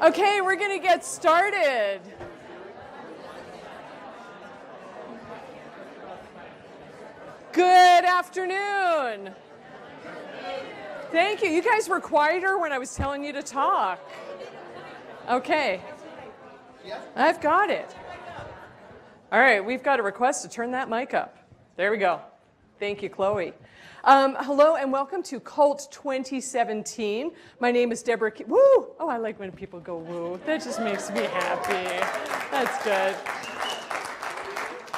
Okay, we're going to get started. Good afternoon. Thank you. You guys were quieter when I was telling you to talk. Okay. I've got it. All right, we've got a request to turn that mic up. There we go. Thank you, Chloe. Hello and welcome to COLTT 2017. My name is Deborah. Woo! Oh, I like when people go woo. That just makes me happy. That's good.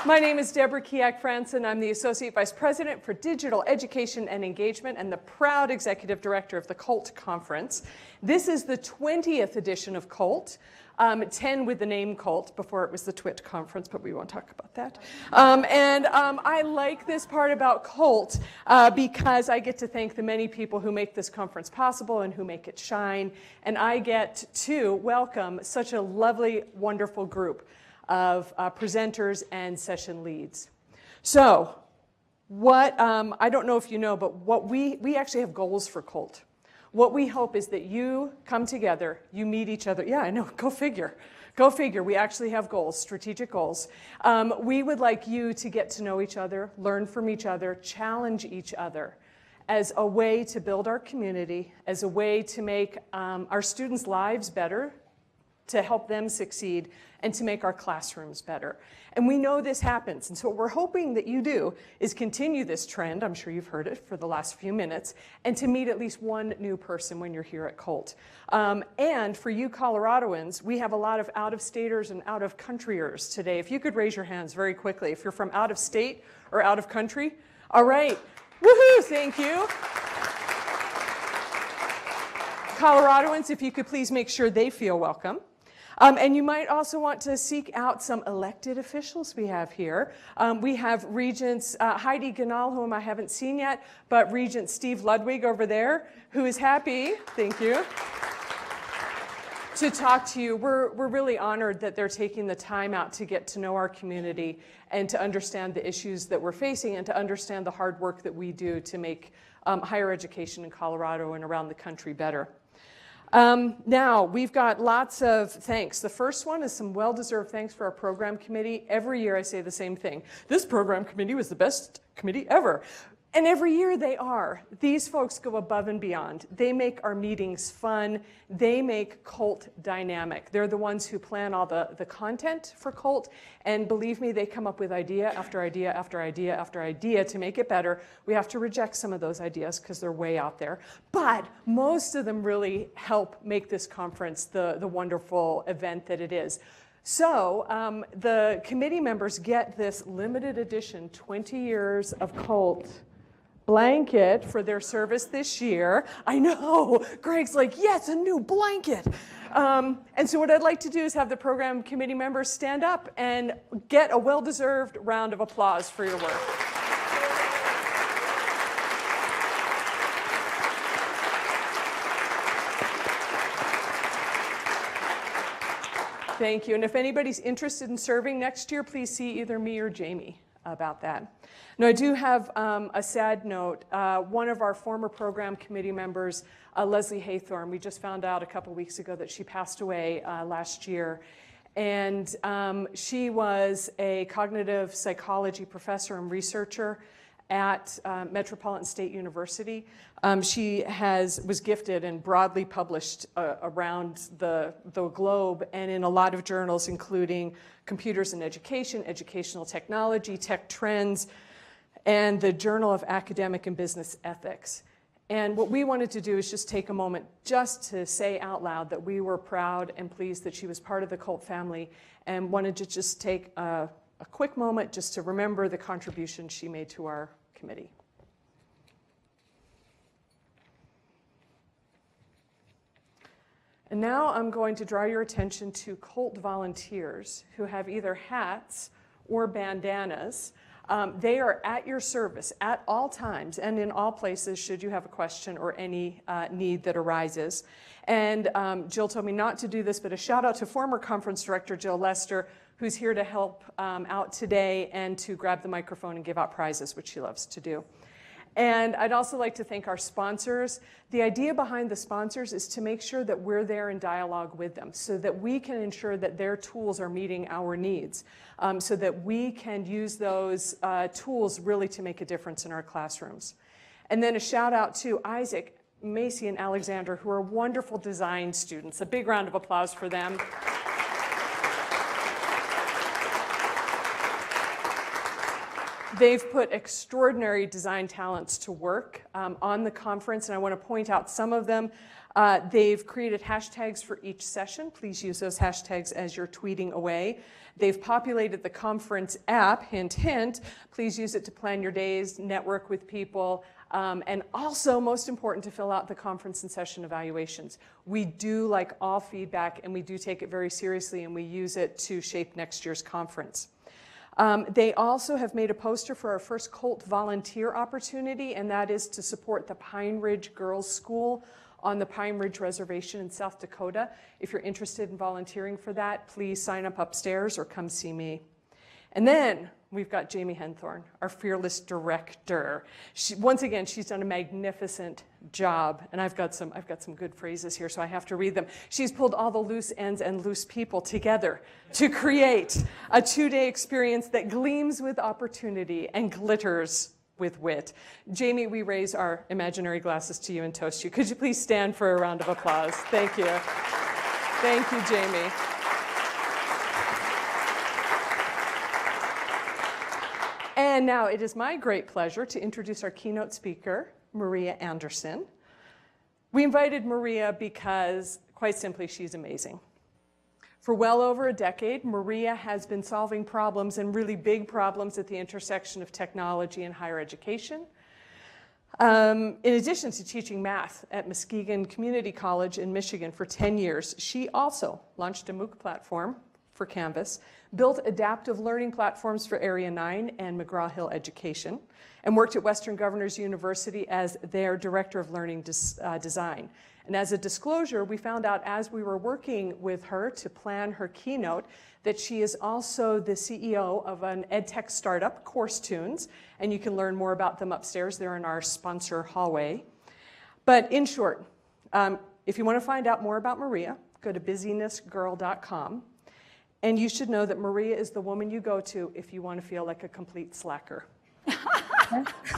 My name is Deborah Kiak-Franson. I'm the Associate Vice President for Digital Education and Engagement and the proud Executive Director of the COLTT Conference. This is the 20th edition of COLTT. 10 with the name COLTT, before it was the TWIT conference, but we won't talk about that. I like this part about COLTT because I get to thank the many people who make this conference possible and who make it shine. And I get to welcome such a lovely, wonderful group of presenters and session leads. So what, I don't know if you know, but what we actually have goals for COLTT. What we hope is that you come together, you meet each other. Yeah, I know, go figure. Go figure, we actually have goals, strategic goals. We would like you to get to know each other, learn from each other, challenge each other as a way to build our community, as a way to make our students' lives better, to help them succeed, and to make our classrooms better. And we know this happens, and so what we're hoping that you do is continue this trend, I'm sure you've heard it for the last few minutes, and to meet at least one new person when you're here at COLTT. And for you Coloradoans, we have a lot of out-of-staters and out-of-countryers today. If you could raise your hands very quickly, if you're from out of state or out of country. All right, woohoo, thank you. Coloradoans, if you could please make sure they feel welcome. And you might also want to seek out some elected officials we have here. We have Regents Heidi Ganal, whom I haven't seen yet, but Regent Steve Ludwig over there, who is happy, thank you, to talk to you. We're really honored that they're taking the time out to get to know our community and to understand the issues that we're facing and to understand the hard work that we do to make higher education in Colorado and around the country better. Now, we've got lots of thanks. The first one is some well-deserved thanks for our program committee. Every year I say the same thing. This program committee was the best committee ever. And every year they are. These folks go above and beyond. They make our meetings fun. They make COLTT dynamic. They're the ones who plan all the content for COLTT. And believe me, they come up with idea after idea after idea after idea to make it better. We have to reject some of those ideas because they're way out there. But most of them really help make this conference the wonderful event that it is. So the committee members get this limited edition 20 years of COLTT blanket for their service this year. I know, Greg's like, yes, a new blanket. And so what I'd like to do is have the program committee members stand up and get a well-deserved round of applause for your work. Thank you. And if anybody's interested in serving next year, please see either me or Jamie about that. Now, I do have a sad note. One of our former program committee members, Leslie Haythorne, we just found out a couple weeks ago that she passed away last year. And she was a cognitive psychology professor and researcher at Metropolitan State University. She was gifted and broadly published around the globe and in a lot of journals, including Computers in Education, Educational Technology, Tech Trends, and the Journal of Academic and Business Ethics. And what we wanted to do is just take a moment just to say out loud that we were proud and pleased that she was part of the COLTT family and wanted to just take a quick moment just to remember the contribution she made to our committee. And now I'm going to draw your attention to COLTT volunteers who have either hats or bandanas. They are at your service at all times and in all places should you have a question or any need that arises. And Jill told me not to do this, but a shout out to former conference director Jill Lester, who's here to help out today and to grab the microphone and give out prizes, which she loves to do. And I'd also like to thank our sponsors. The idea behind the sponsors is to make sure that we're there in dialogue with them so that we can ensure that their tools are meeting our needs, so that we can use those tools really to make a difference in our classrooms. And then a shout out to Isaac, Macy, and Alexander, who are wonderful design students. A big round of applause for them. They've put extraordinary design talents to work on the conference, and I want to point out some of them. They've created hashtags for each session. Please use those hashtags as you're tweeting away. They've populated the conference app, hint, hint. Please use it to plan your days, network with people, and also, most important, to fill out the conference and session evaluations. We do like all feedback, and we do take it very seriously, and we use it to shape next year's conference. They also have made a poster for our first COLTT volunteer opportunity, and that is to support the Pine Ridge Girls School on the Pine Ridge Reservation in South Dakota. If you're interested in volunteering for that, please sign up upstairs or come see me. And then we've got Jamie Henthorne, our fearless director. Once again, she's done a magnificent job, and I've got some good phrases here, so I have to read them. She's pulled all the loose ends and loose people together to create a 2-day experience that gleams with opportunity and glitters with wit. Jamie, we raise our imaginary glasses to you and toast you. Could you please stand for a round of applause? Thank you. Thank you, Jamie. And now it is my great pleasure to introduce our keynote speaker, Maria Andersen. We invited Maria because, quite simply, she's amazing. For well over a decade, Maria has been solving problems, and really big problems, at the intersection of technology and higher education. In addition to teaching math at Muskegon Community College in Michigan for 10 years, she also launched a MOOC platform for Canvas, built adaptive learning platforms for Area 9 and McGraw-Hill Education, and worked at Western Governors University as their Director of Learning Design. And as a disclosure, we found out as we were working with her to plan her keynote that she is also the CEO of an edtech startup, CourseTunes, and you can learn more about them upstairs. They're in our sponsor hallway. But in short, if you want to find out more about Maria, go to busynessgirl.com. And you should know that Maria is the woman you go to if you want to feel like a complete slacker.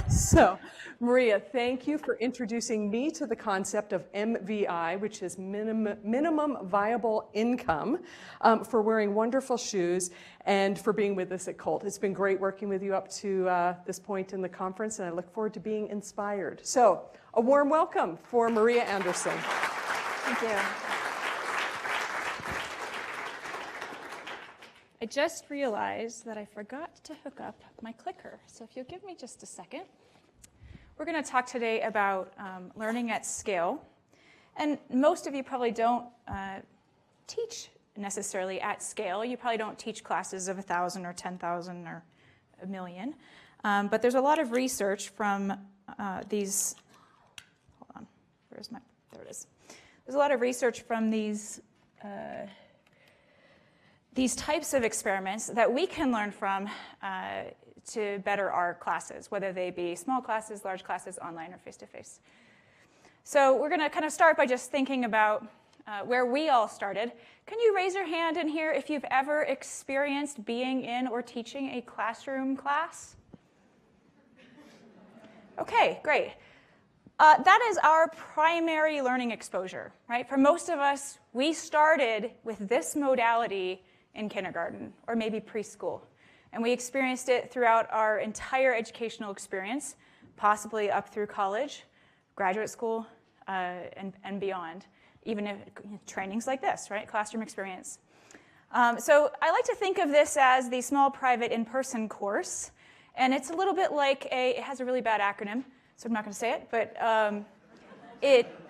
So, Maria, thank you for introducing me to the concept of MVI, which is minimum viable income, for wearing wonderful shoes, and for being with us at COLTT. It's been great working with you up to this point in the conference, and I look forward to being inspired. So, a warm welcome for Maria Andersen. Thank you. I just realized that I forgot to hook up my clicker. So if you'll give me just a second. We're going to talk today about learning at scale. And most of you probably don't teach necessarily at scale. You probably don't teach classes of 1,000 or 10,000 or 1 million. But there's a lot of research from these, hold on, there it is. There's a lot of research from these types of experiments that we can learn from to better our classes, whether they be small classes, large classes, online, or face-to-face. So we're going to kind of start by just thinking about where we all started. Can you raise your hand in here if you've ever experienced being in or teaching a classroom class? Okay, great. That is our primary learning exposure, right? For most of us, we started with this modality in kindergarten or maybe preschool. And we experienced it throughout our entire educational experience, possibly up through college, graduate school, and beyond, even if trainings like this, right? Classroom experience. So I like to think of this as the small private in-person course. And it's a little bit like it has a really bad acronym, so I'm not going to say it, but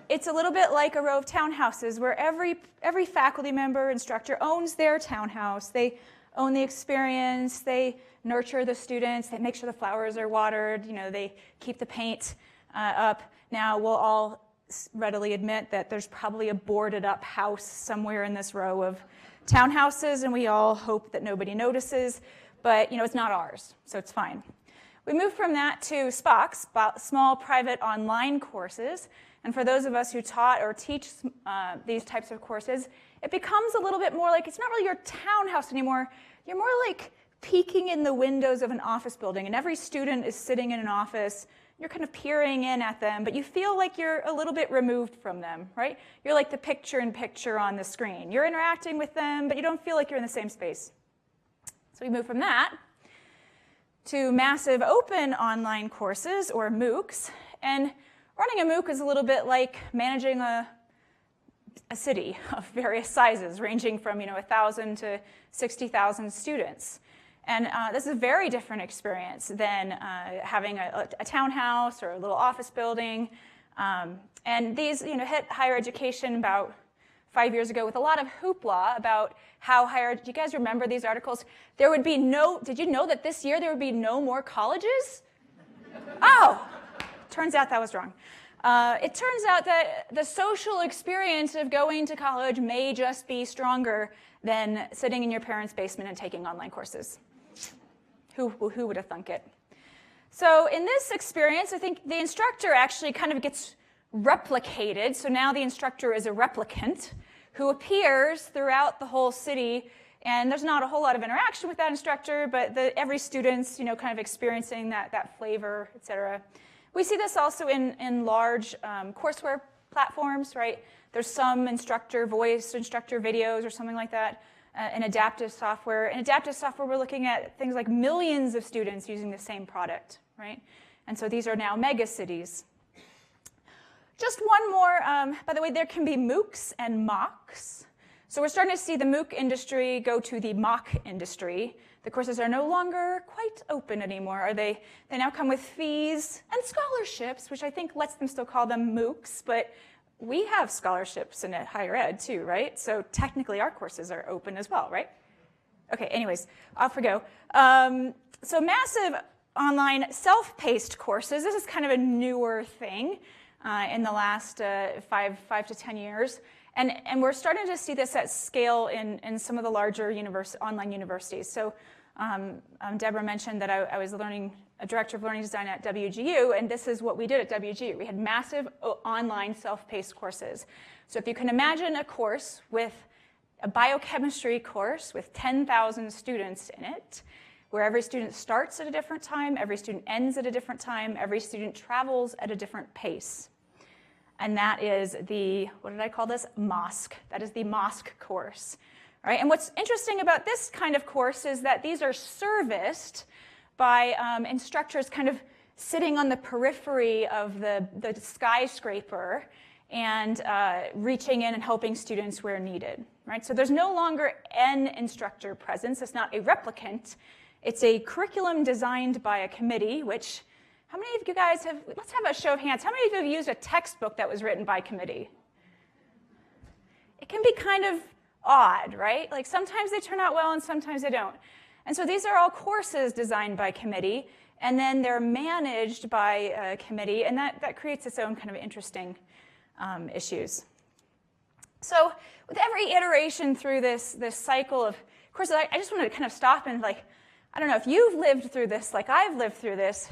it's a little bit like a row of townhouses where every faculty member, instructor owns their townhouse. They own the experience. They nurture the students. They make sure the flowers are watered. You know, they keep the paint up. Now, we'll all readily admit that there's probably a boarded up house somewhere in this row of townhouses, and we all hope that nobody notices. But, you know, it's not ours, so it's fine. We moved from that to SPOCs, small private online courses. And for those of us who taught or teach these types of courses, it becomes a little bit more like, it's not really your townhouse anymore. You're more like peeking in the windows of an office building, and every student is sitting in an office. You're kind of peering in at them, but you feel like you're a little bit removed from them, right? You're like the picture-in-picture on the screen. You're interacting with them, but you don't feel like you're in the same space. So we move from that to massive open online courses, or MOOCs. And running a MOOC is a little bit like managing a city of various sizes, ranging from 1,000 to 60,000 students. And this is a very different experience than having a townhouse or a little office building. And these hit higher education about 5 years ago with a lot of hoopla about how higher, do you guys remember these articles? There would be did you know that this year there would be no more colleges? Oh, turns out that was wrong. It turns out that the social experience of going to college may just be stronger than sitting in your parents' basement and taking online courses. Who would have thunk it? So in this experience, I think the instructor actually kind of gets replicated. So now the instructor is a replicant who appears throughout the whole city, and there's not a whole lot of interaction with that instructor, but every student's kind of experiencing that flavor, et cetera. We see this also in large courseware platforms, right? There's some instructor voice, instructor videos, or something like that. In adaptive software. In adaptive software, we're looking at things like millions of students using the same product, right? And so these are now mega cities. Just one more, by the way, there can be MOOCs and MOOCs. So we're starting to see the MOOC industry go to the MOOC industry. The courses are no longer quite open anymore. They now come with fees and scholarships, which I think lets them still call them MOOCs, but we have scholarships in higher ed too, right? So technically our courses are open as well, right? Okay, anyways, off we go. So massive online self-paced courses. This is kind of a newer thing in the last 5 to 10 years. And we're starting to see this at scale in some of the larger online universities. So Deborah mentioned that I was a director of learning design at WGU, and this is what we did at WGU. We had massive online self-paced courses. So if you can imagine a course with a biochemistry course with 10,000 students in it, where every student starts at a different time, every student ends at a different time, every student travels at a different pace. And that is what did I call this? MOSC. That is the MOSC course. All right? And what's interesting about this kind of course is that these are serviced by instructors kind of sitting on the periphery of the skyscraper and reaching in and helping students where needed. Right? So there's no longer an instructor presence. It's not a replicant. It's a curriculum designed by a committee, which, how many of you guys let's have a show of hands, how many of you have used a textbook that was written by committee? It can be kind of odd, right? Like sometimes they turn out well and sometimes they don't. And so these are all courses designed by committee, and then they're managed by a committee, and that creates its own kind of interesting issues. So with every iteration through this cycle of courses, I just wanted to kind of stop and I don't know if you've lived through this like I've lived through this.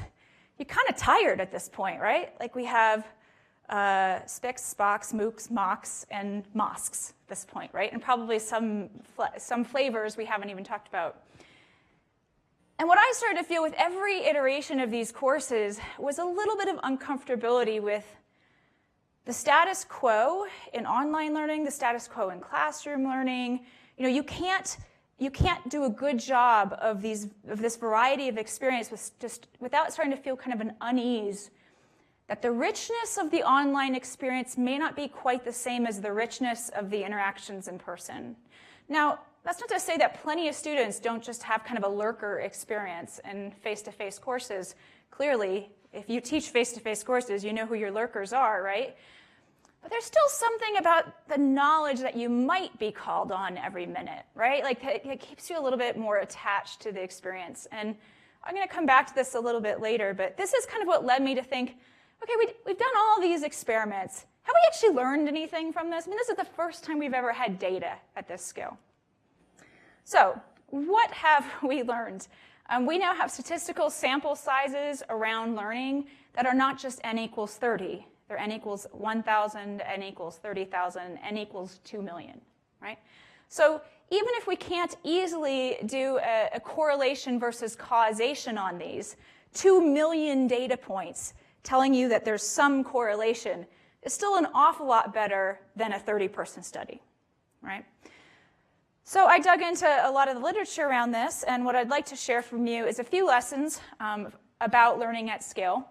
You're kind of tired at this point, right? Like we have SPICs, SPOCs, MOOCs, MOOCs, and MOSCs at this point, right? And probably some flavors we haven't even talked about. And what I started to feel with every iteration of these courses was a little bit of uncomfortability with the status quo in online learning, the status quo in classroom learning. You can't do a good job of this variety of experience without starting to feel kind of an unease that the richness of the online experience may not be quite the same as the richness of the interactions in person. Now, that's not to say that plenty of students don't just have kind of a lurker experience in face-to-face courses. Clearly, if you teach face-to-face courses, you know who your lurkers are, right? But there's still something about the knowledge that you might be called on every minute, right? Like it keeps you a little bit more attached to the experience. And I'm going to come back to this a little bit later, but this is kind of what led me to think, okay, we've done all these experiments. Have we actually learned anything from this? I mean, this is the first time we've ever had data at this scale. So what have we learned? We now have statistical sample sizes around learning that are not just n equals 30. They're n equals 1,000, n equals 30,000, n equals 2 million, right? So even if we can't easily do a correlation versus causation on these, 2 million data points telling you that there's some correlation is still an awful lot better than a 30-person study, right? So I dug into a lot of the literature around this, and what I'd like to share from you is a few lessons about learning at scale.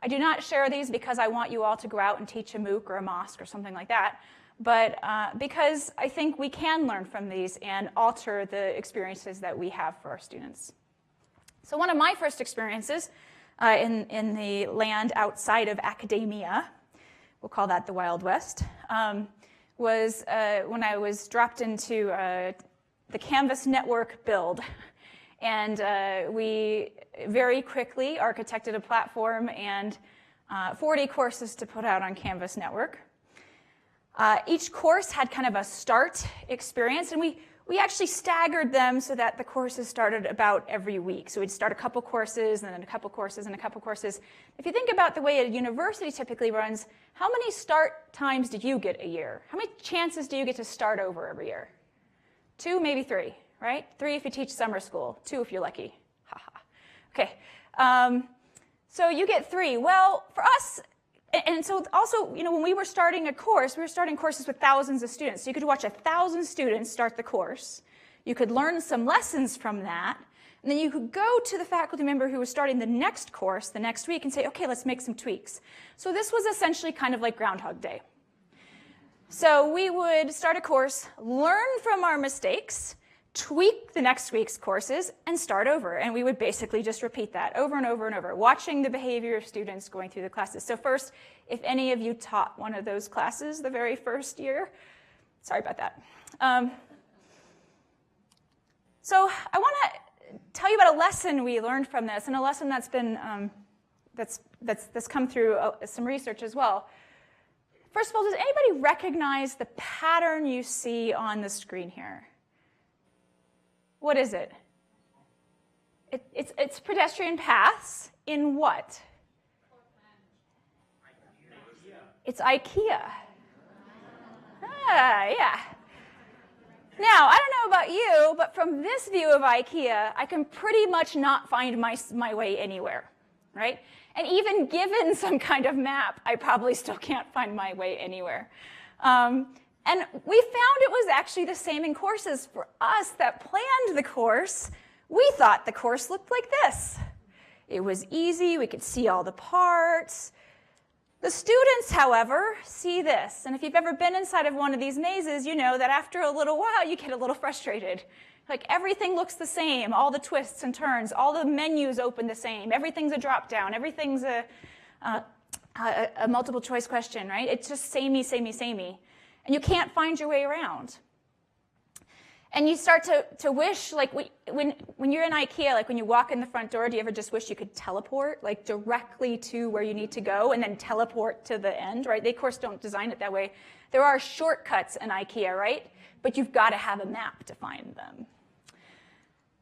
I do not share these because I want you all to go out and teach a MOOC or a mosque or something like that, but because I think we can learn from these and alter the experiences that we have for our students. So one of my first experiences in the land outside of academia, we'll call that the Wild West, was when I was dropped into the Canvas network build. And we very quickly architected a platform and 40 courses to put out on Canvas network. Each course had kind of a start experience, and we actually staggered them so that the courses started about every week. So we'd start a couple courses, and then a couple courses, and a couple courses. If you think about the way a university typically runs, how many start times do you get a year? How many chances do you get to start over every year? 2, maybe 3, right? 3 if you teach summer school, 2 if you're lucky. Ha ha. Okay. So you get 3. Well, for us, and so also, you know, when we were starting a course, we were starting courses with thousands of students. So you could watch 1,000 students start the course. You could learn some lessons from that. And then you could go to the faculty member who was starting the next course the next week and say, okay, let's make some tweaks. So this was essentially kind of like Groundhog Day. So we would start a course, learn from our mistakes, tweak the next week's courses, and start over. And we would basically just repeat that over and over and over, watching the behavior of students going through the classes. So first, if any of you taught one of those classes the very first year, sorry about that. So I want to tell you about a lesson we learned from this, and a lesson that's been that's come through some research as well. First of all, does anybody recognize the pattern you see on the screen here? What is it? It's pedestrian paths in what? It's IKEA. Ah, yeah. Now, I don't know about you, but from this view of IKEA, I can pretty much not find my way anywhere, right? And even given some kind of map, I probably still can't find my way anywhere. And we found it was actually the same in courses. For us that planned the course, we thought the course looked like this. It was easy, we could see all the parts. The students, however, see this. And if you've ever been inside of one of these mazes, you know that after a little while, you get a little frustrated. Like everything looks the same, all the twists and turns, all the menus open the same, everything's a drop down, everything's a multiple choice question, right? It's just samey, samey, samey. And you can't find your way around. And you start to wish, like when you're in IKEA, like when you walk in the front door, do you ever just wish you could teleport, like directly to where you need to go and then teleport to the end, right? They, of course, don't design it that way. There are shortcuts in IKEA, right? But you've got to have a map to find them.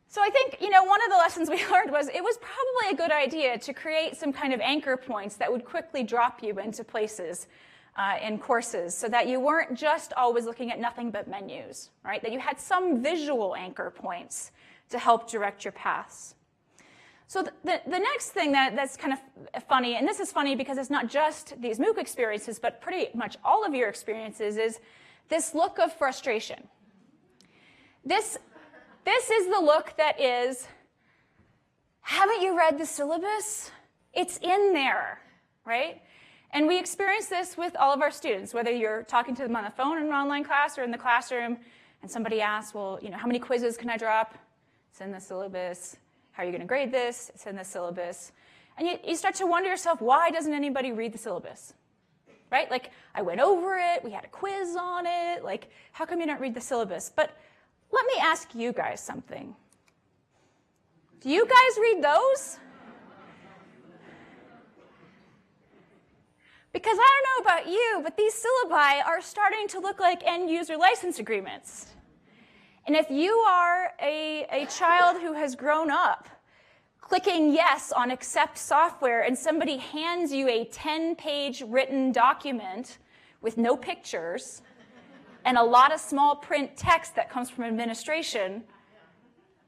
So I think, you know, one of the lessons we learned was it was probably a good idea to create some kind of anchor points that would quickly drop you into places in courses so that you weren't just always looking at nothing but menus, right? That you had some visual anchor points to help direct your paths. So the next thing that's kind of funny, and this is funny because it's not just these MOOC experiences, but pretty much all of your experiences, is this look of frustration. This is the look that is, haven't you read the syllabus? It's in there, right? And we experience this with all of our students, whether you're talking to them on the phone in an online class or in the classroom, and somebody asks, well, you know, how many quizzes can I drop? It's in the syllabus. How are you going to grade this? It's in the syllabus. And you start to wonder yourself, why doesn't anybody read the syllabus? Right? Like, I went over it, we had a quiz on it, like, how come you don't read the syllabus? But let me ask you guys something. Do you guys read those? Because I don't know about you, but these syllabi are starting to look like end-user license agreements. And if you are a child who has grown up clicking yes on accept software and somebody hands you a 10-page written document with no pictures and a lot of small print text that comes from administration,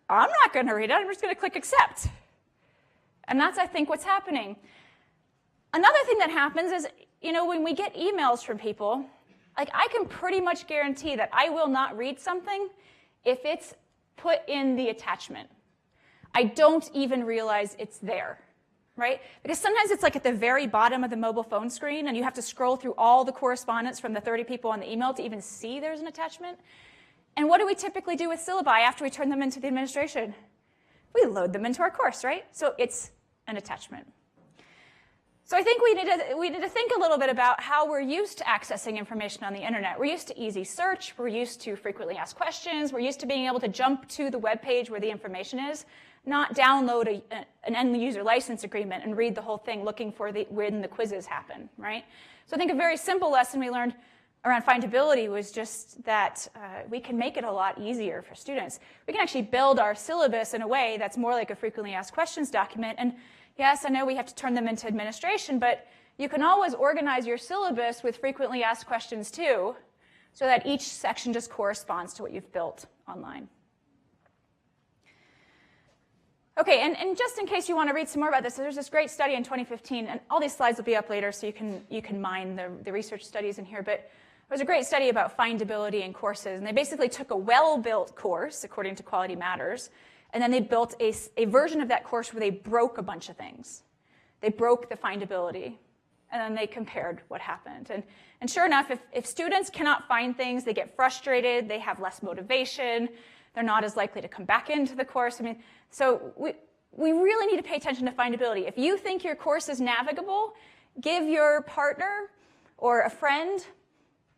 I'm not going to read it. I'm just going to click accept. And that's, I think, what's happening. Another thing that happens is, when we get emails from people, like, I can pretty much guarantee that I will not read something if it's put in the attachment. I don't even realize it's there, right? Because sometimes it's like at the very bottom of the mobile phone screen, and you have to scroll through all the correspondence from the 30 people on the email to even see there's an attachment. And what do we typically do with syllabi after we turn them into the administration? We load them into our course, right? So it's an attachment. So I think we need to think a little bit about how we're used to accessing information on the internet. We're used to easy search. We're used to frequently asked questions. We're used to being able to jump to the web page where the information is, not download an end-user license agreement and read the whole thing looking for when the quizzes happen, right? So I think a very simple lesson we learned around findability was just that we can make it a lot easier for students. We can actually build our syllabus in a way that's more like a frequently asked questions document. And yes, I know we have to turn them into administration, but you can always organize your syllabus with frequently asked questions too, so that each section just corresponds to what you've built online. Okay, and just in case you want to read some more about this, there's this great study in 2015, and all these slides will be up later so you can mine the research studies in here, but there was a great study about findability in courses, and they basically took a well-built course, according to Quality Matters, and then they built a version of that course where they broke a bunch of things. They broke the findability, and then they compared what happened. And sure enough, if students cannot find things, they get frustrated, they have less motivation, they're not as likely to come back into the course. I mean, so we really need to pay attention to findability. If you think your course is navigable, give your partner or a friend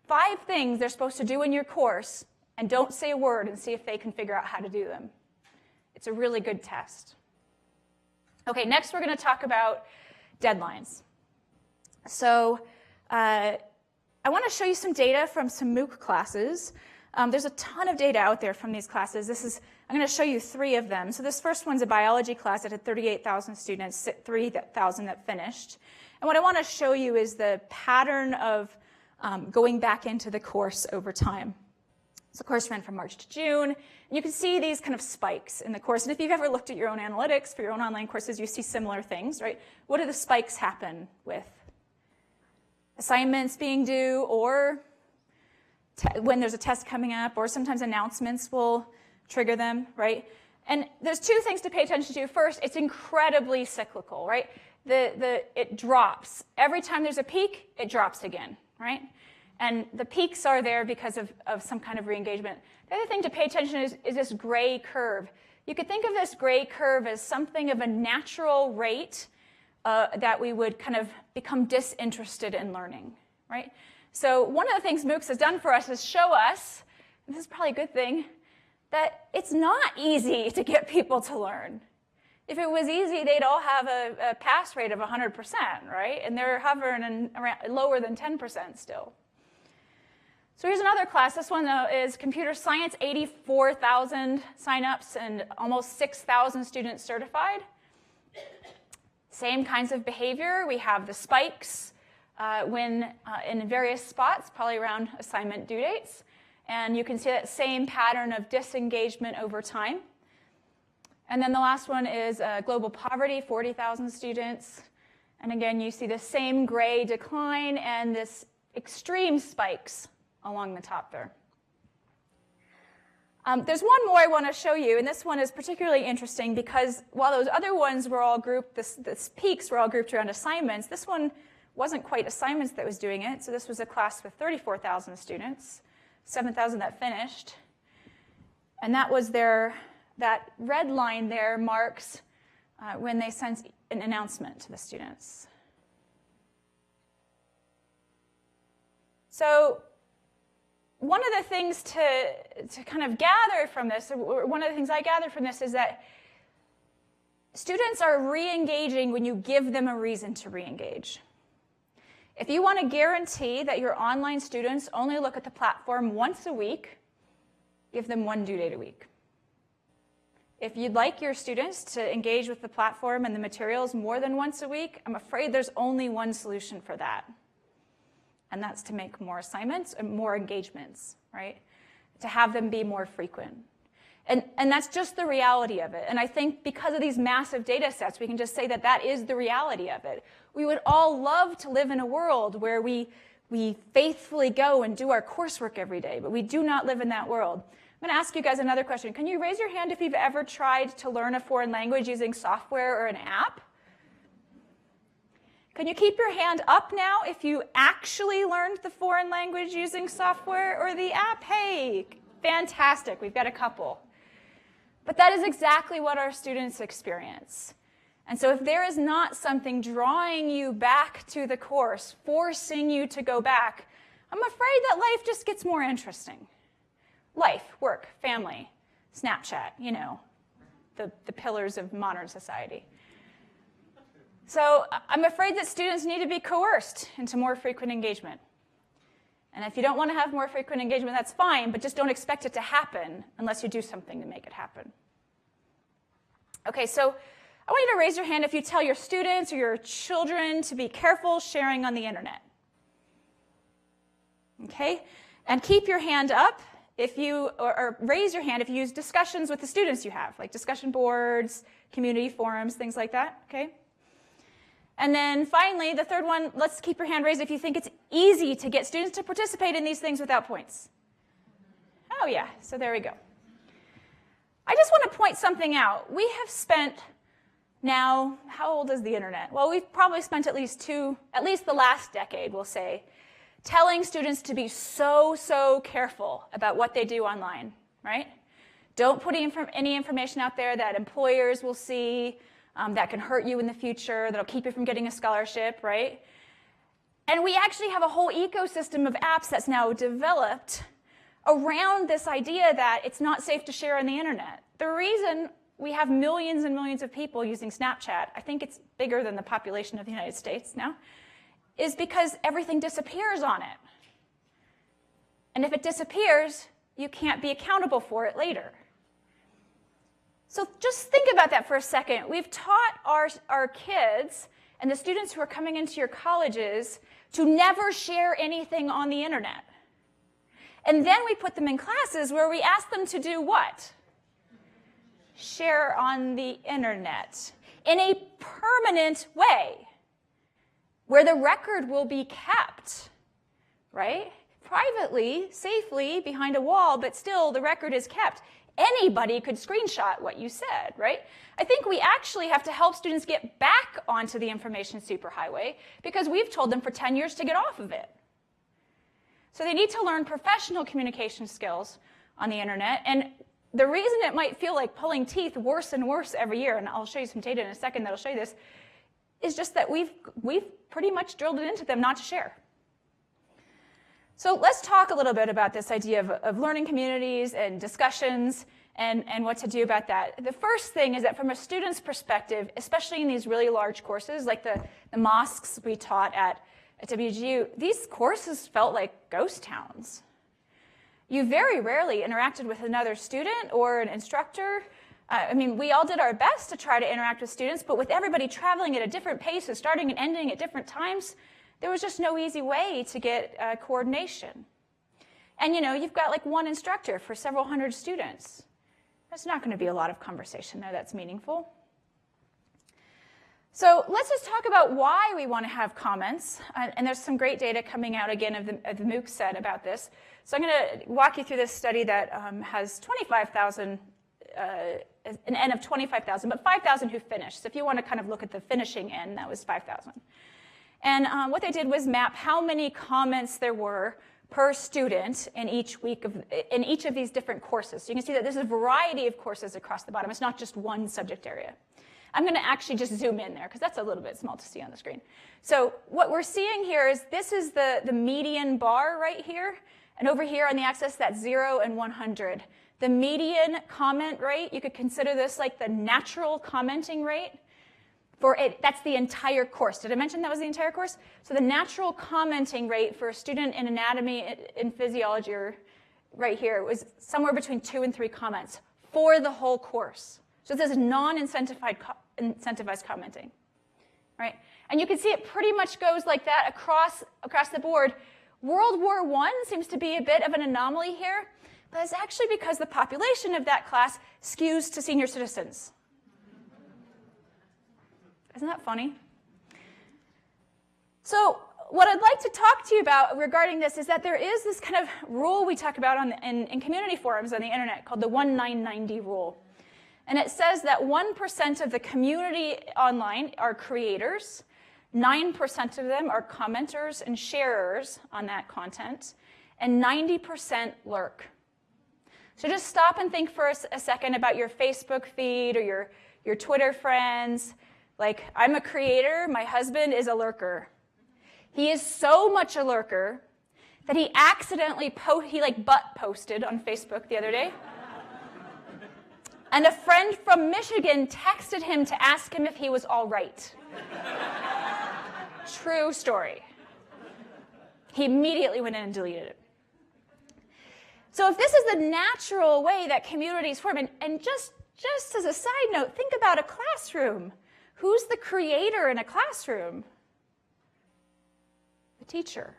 5 things they're supposed to do in your course, and don't say a word and see if they can figure out how to do them. It's a really good test. Okay, next we're going to talk about deadlines. So I want to show you some data from some MOOC classes. There's a ton of data out there from these classes. I'm going to show you 3 of them. So this first one's a biology class that had 38,000 students, 3,000 that finished. And what I want to show you is the pattern of going back into the course over time. So the course ran from March to June. And you can see these kind of spikes in the course. And if you've ever looked at your own analytics for your own online courses, you see similar things, right? What do the spikes happen with? Assignments being due, or when there's a test coming up, or sometimes announcements will trigger them, right? And there's 2 things to pay attention to. First, it's incredibly cyclical, right? It drops. Every time there's a peak, it drops again, right? And the peaks are there because of some kind of re-engagement. The other thing to pay attention to is this gray curve. You could think of this gray curve as something of a natural rate that we would kind of become disinterested in learning, right? So one of the things MOOCs has done for us is show us, and this is probably a good thing, that it's not easy to get people to learn. If it was easy, they'd all have a pass rate of 100%, right? And they're hovering around lower than 10% still. So here's another class. This one is computer science, 84,000 signups and almost 6,000 students certified. Same kinds of behavior. We have the spikes in various spots, probably around assignment due dates. And you can see that same pattern of disengagement over time. And then the last one is global poverty, 40,000 students. And again, you see the same gray decline and this extreme spikes along the top there. There's one more I want to show you, and this one is particularly interesting because while those other ones were all grouped, this peaks were all grouped around assignments, this one wasn't quite assignments that was doing it. So this was a class with 34,000 students, 7,000 that finished. And that was that red line there marks when they sent an announcement to the students. So one of the things to kind of gather from this, or one of the things I gathered from this, is that students are re-engaging when you give them a reason to re-engage. If you want to guarantee that your online students only look at the platform once a week, give them 1 due date a week. if you'd like your students to engage with the platform and the materials more than once a week, I'm afraid there's only one solution for that. And that's to make more assignments and more engagements, right? To have them be more frequent. And that's just the reality of it. And I think because of these massive data sets, we can just say that that is the reality of it. We would all love to live in a world where we faithfully go and do our coursework every day, but we do not live in that world. I'm going to ask you guys another question. Can you raise your hand if you've ever tried to learn a foreign language using software or an app? Can you keep your hand up now if you actually learned the foreign language using software or the app? Hey, fantastic. We've got a couple. But that is exactly what our students experience. And so if there is not something drawing you back to the course, forcing you to go back, I'm afraid that life just gets more interesting. Life, work, family, Snapchat, you know, the pillars of modern society. So I'm afraid that students need to be coerced into more frequent engagement. And if you don't want to have more frequent engagement, that's fine, but just don't expect it to happen unless you do something to make it happen. Okay, so I want you to raise your hand if you tell your students or your children to be careful sharing on the internet. Okay, and keep your hand up if you, or raise your hand if you use discussions with the students you have, like discussion boards, community forums, things like that, okay? And then finally, the third one, let's keep your hand raised if you think it's easy to get students to participate in these things without points. Oh yeah, so there we go. I just want to point something out. We have spent now, how old is the internet? Well, we've probably spent at least the last decade, we'll say, telling students to be so careful about what they do online, right? Don't put any information out there that employers will see, that can hurt you in the future, that'll keep you from getting a scholarship, right? And we actually have a whole ecosystem of apps that's now developed around this idea that it's not safe to share on the internet. The reason we have millions and millions of people using Snapchat, I think it's bigger than the population of the United States now, is because everything disappears on it. And if it disappears, you can't be accountable for it later. So just think about that for a second. We've taught our kids and the students who are coming into your colleges to never share anything on the internet. And then we put them in classes where we ask them to do what? Share on the internet in a permanent way where the record will be kept, right? Privately, safely, behind a wall, but still the record is kept. Anybody could screenshot what you said, right? I think we actually have to help students get back onto the information superhighway because we've told them for 10 years to get off of it. So they need to learn professional communication skills on the internet. And the reason it might feel like pulling teeth worse and worse every year, and I'll show you some data in a second that'll show you this, is just that we've pretty much drilled it into them not to share. So let's talk a little bit about this idea of learning communities and discussions and what to do about that. The first thing is that from a student's perspective, especially in these really large courses, like the mosques we taught at WGU, these courses felt like ghost towns. You very rarely interacted with another student or an instructor. I mean, we all did our best to try to interact with students, but with everybody traveling at a different pace and starting and ending at different times, there was just no easy way to get coordination. And you know, you've got like one instructor for several hundred students. There's not going to be a lot of conversation there that's meaningful. So let's just talk about why we want to have comments. And there's some great data coming out again of the MOOC set about this. So I'm going to walk you through this study that has 25,000, an N of 25,000, but 5,000 who finished. So if you want to kind of look at the finishing N, that was 5,000. And what they did was map how many comments there were per student in each of these different courses. So you can see that there's a variety of courses across the bottom. It's not just one subject area. I'm going to actually just zoom in there because that's a little bit small to see on the screen. So what we're seeing here is this is the median bar right here. And over here on the axis, that's 0 and 100. The median comment rate, you could consider this like the natural commenting rate. That's the entire course. Did I mention that was the entire course? So the natural commenting rate for a student in anatomy and physiology right here was somewhere between 2 and 3 comments for the whole course. So this is non-incentivized commenting, right? And you can see it pretty much goes like that across the board. World War I seems to be a bit of an anomaly here, but it's actually because the population of that class skews to senior citizens. Isn't that funny? So what I'd like to talk to you about regarding this is that there is this kind of rule we talk about in community forums on the internet called the 1990 rule. And it says that 1% of the community online are creators, 9% of them are commenters and sharers on that content, and 90% lurk. So just stop and think for a second about your Facebook feed or your Twitter friends. Like, I'm a creator, my husband is a lurker. He is so much a lurker that he accidentally butt posted on Facebook the other day. And a friend from Michigan texted him to ask him if he was all right. True story. He immediately went in and deleted it. So if this is the natural way that communities form, and just as a side note, think about a classroom. Who's the creator in a classroom? The teacher.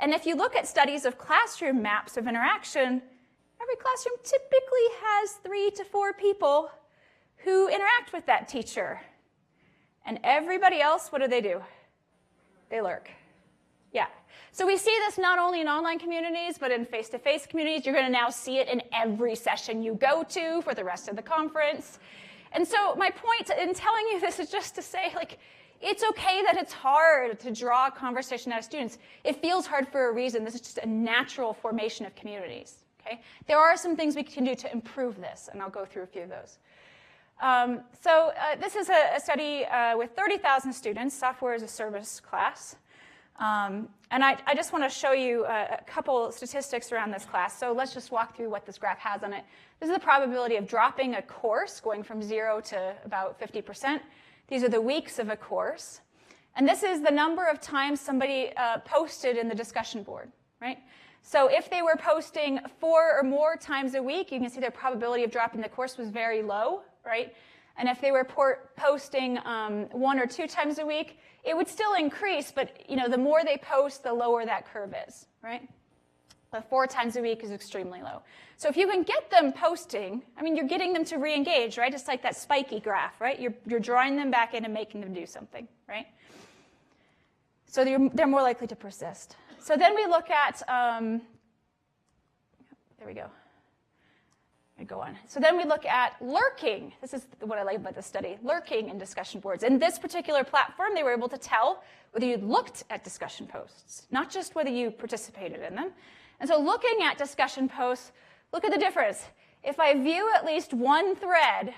And if you look at studies of classroom maps of interaction, every classroom typically has 3 to 4 people who interact with that teacher. And everybody else, what do? They lurk. Yeah. So we see this not only in online communities, but in face-to-face communities. You're going to now see it in every session you go to for the rest of the conference. And so my point in telling you this is just to say, like, it's okay that it's hard to draw a conversation out of students. It feels hard for a reason. This is just a natural formation of communities. Okay? There are some things we can do to improve this, and I'll go through a few of those. This is a study with 30,000 students, software as a service class. And I just want to show you a couple statistics around this class. So let's just walk through what this graph has on it. This is the probability of dropping a course, going from 0 to about 50%. These are the weeks of a course. And this is the number of times somebody posted in the discussion board, right? So if they were posting 4 or more times a week, you can see their probability of dropping the course was very low, right? And if they were posting 1 or 2 times a week, it would still increase, but the more they post, the lower that curve is, right? But 4 times a week is extremely low. So if you can get them posting, you're getting them to re-engage, right? It's like that spiky graph, right? You're drawing them back in and making them do something, right? So they're more likely to persist. So then we look at, there we go. Go on. So then we look at lurking. This is what I like about this study, lurking in discussion boards. In this particular platform, they were able to tell whether you looked at discussion posts, not just whether you participated in them. And so looking at discussion posts, look at the difference. If I view at least one thread,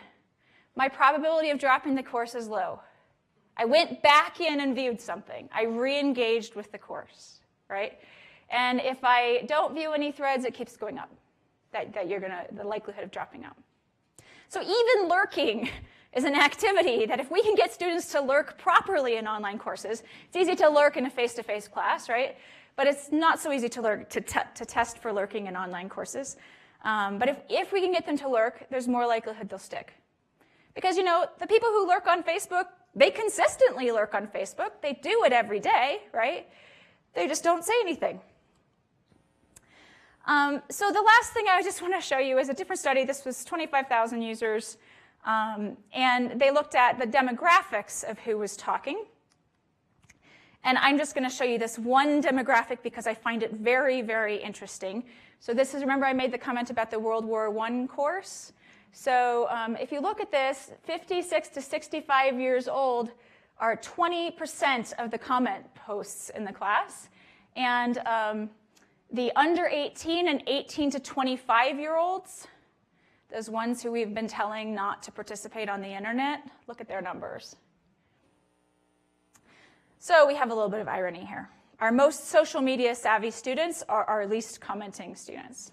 my probability of dropping the course is low. I went back in and viewed something. I re-engaged with the course, right? And if I don't view any threads, it keeps going up. The likelihood of dropping out. So even lurking is an activity that if we can get students to lurk properly in online courses, it's easy to lurk in a face-to-face class, right? But it's not so easy to lurk to test for lurking in online courses. But if we can get them to lurk, there's more likelihood they'll stick. Because, the people who lurk on Facebook, they consistently lurk on Facebook. They do it every day, right? They just don't say anything. So the last thing I just want to show you is a different study. This was 25,000 users, and they looked at the demographics of who was talking. And I'm just going to show you this one demographic because I find it very, very interesting. So this is, remember I made the comment about the World War I course? So if you look at this, 56 to 65 years old are 20% of the comment posts in the class. And the under 18 and 18 to 25-year-olds, those ones who we've been telling not to participate on the internet, look at their numbers. So we have a little bit of irony here. Our most social media savvy students are our least commenting students.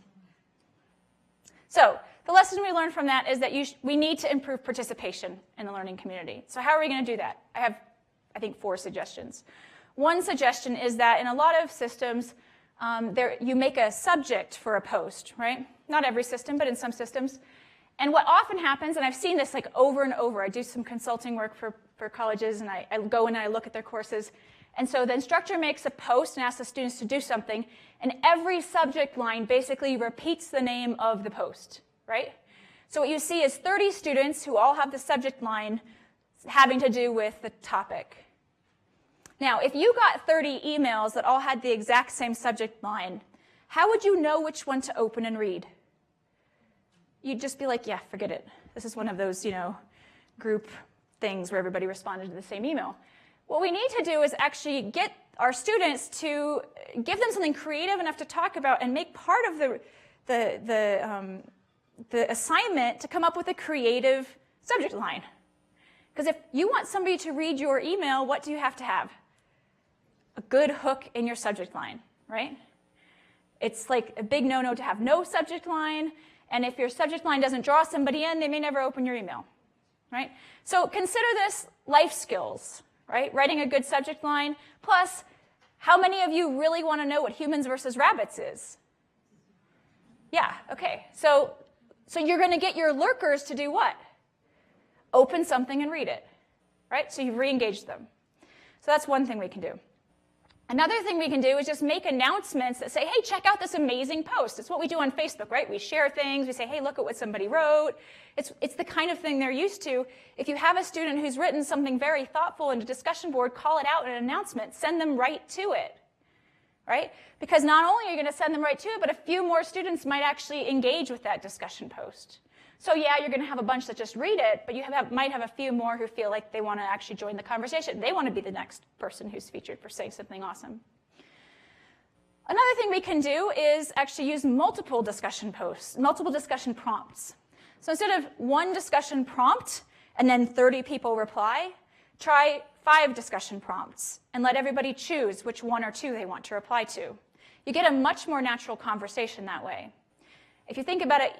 So the lesson we learned from that is that we need to improve participation in the learning community. So how are we going to do that? I have, I think, 4 suggestions. One suggestion is that in a lot of systems, you make a subject for a post, right? Not every system, but in some systems. And what often happens, and I've seen this like over and over, I do some consulting work for colleges, and I go in and I look at their courses. And so the instructor makes a post and asks the students to do something, and every subject line basically repeats the name of the post, right? So what you see is 30 students who all have the subject line having to do with the topic. Now, if you got 30 emails that all had the exact same subject line, how would you know which one to open and read? You'd just be like, yeah, forget it. This is one of those, group things where everybody responded to the same email. What we need to do is actually get our students to give them something creative enough to talk about and make part of the assignment to come up with a creative subject line. Because if you want somebody to read your email, what do you have to have? A good hook in your subject line, right? It's like a big no-no to have no subject line, and if your subject line doesn't draw somebody in, they may never open your email, right? So consider this life skills, right? Writing a good subject line, plus how many of you really want to know what humans versus rabbits is? Yeah, okay. So you're going to get your lurkers to do what? Open something and read it, right? So you've re-engaged them. So that's one thing we can do. Another thing we can do is just make announcements that say, hey, check out this amazing post. It's what we do on Facebook, right? We share things. We say, hey, look at what somebody wrote. It's the kind of thing they're used to. If you have a student who's written something very thoughtful in a discussion board, call it out in an announcement. Send them right to it, right? Because not only are you going to send them right to it, but a few more students might actually engage with that discussion post. So yeah, you're going to have a bunch that just read it, but you might have a few more who feel like they want to actually join the conversation. They want to be the next person who's featured for saying something awesome. Another thing we can do is actually use multiple discussion posts, multiple discussion prompts. So instead of one discussion prompt and then 30 people reply, try 5 discussion prompts and let everybody choose which 1 or 2 they want to reply to. You get a much more natural conversation that way. If you think about it,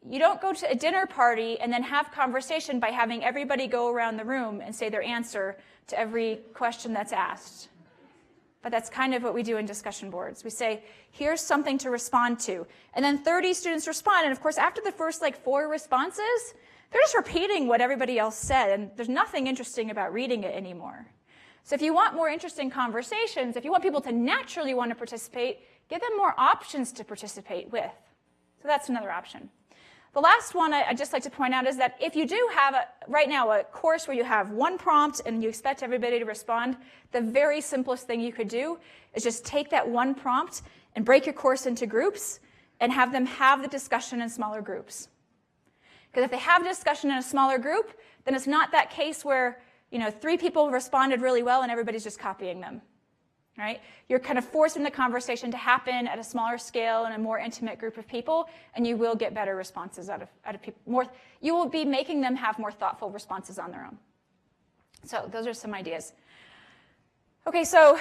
you don't go to a dinner party and then have conversation by having everybody go around the room and say their answer to every question that's asked. But that's kind of what we do in discussion boards. We say, here's something to respond to. And then 30 students respond. And of course, after the first 4 responses, they're just repeating what everybody else said. And there's nothing interesting about reading it anymore. So if you want more interesting conversations, if you want people to naturally want to participate, give them more options to participate with. So that's another option. The last one I'd just like to point out is that if you do have, right now, a course where you have 1 prompt and you expect everybody to respond, the very simplest thing you could do is just take that 1 prompt and break your course into groups and have them have the discussion in smaller groups. Because if they have discussion in a smaller group, then it's not that case where 3 people responded really well and everybody's just copying them. Right? You're kind of forcing the conversation to happen at a smaller scale and a more intimate group of people, and you will get better responses out of people. You will be making them have more thoughtful responses on their own. So those are some ideas. Okay, so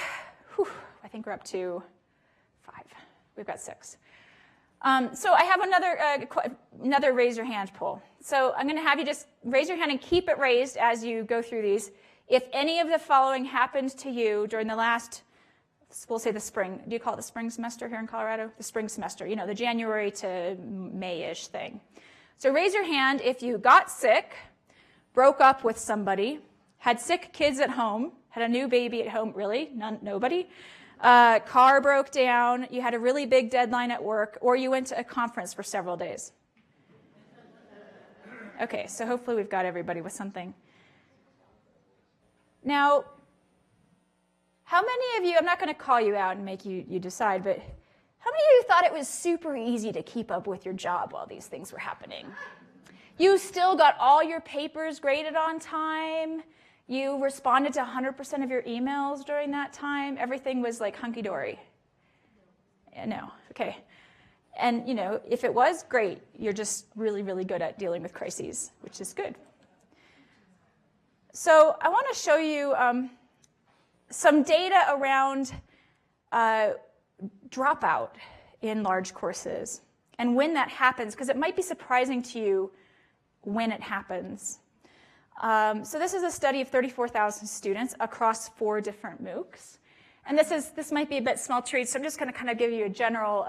I think we're up to 5. We've got 6. So I have another raise your hand poll. So I'm going to have you just raise your hand and keep it raised as you go through these. If any of the following happened to you during the last, we'll say the spring. Do you call it the spring semester here in Colorado? The spring semester, the January to May-ish thing. So raise your hand if you got sick, broke up with somebody, had sick kids at home, had a new baby at home, really? Nobody? Car broke down, you had a really big deadline at work, or you went to a conference for several days. Okay, so hopefully we've got everybody with something. Now, how many of you, I'm not going to call you out and make you decide, but how many of you thought it was super easy to keep up with your job while these things were happening? You still got all your papers graded on time. You responded to 100% of your emails during that time. Everything was like hunky-dory. Yeah, no, okay. And, if it was, great. You're just really, really good at dealing with crises, which is good. So I want to show you some data around dropout in large courses and when that happens, because it might be surprising to you when it happens. So this is a study of 34,000 students across 4 different MOOCs. And this might be a bit small treat, so I'm just going to kind of give you a general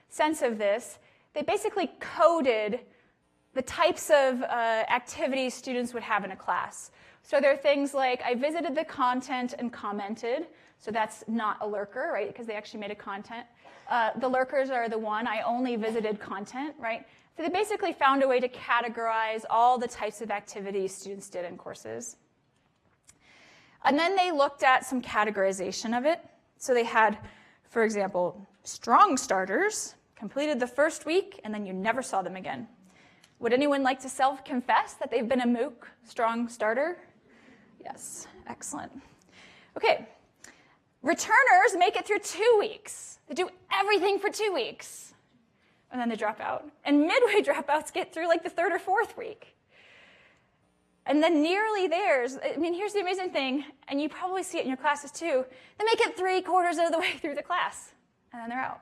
sense of this. They basically coded the types of activities students would have in a class. So there are things like, I visited the content and commented. So that's not a lurker, right, because they actually made a content. The lurkers are the one, I only visited content, right? So they basically found a way to categorize all the types of activities students did in courses. And then they looked at some categorization of it. So they had, for example, strong starters, completed the first week, and then you never saw them again. Would anyone like to self-confess that they've been a MOOC strong starter? Yes, excellent. Okay, returners make it through 2 weeks. They do everything for 2 weeks, and then they drop out. And midway dropouts get through like the 3rd or 4th week. And then nearly theirs, I mean, here's the amazing thing, and you probably see it in your classes too, they make it 3/4 of the way through the class, and then they're out.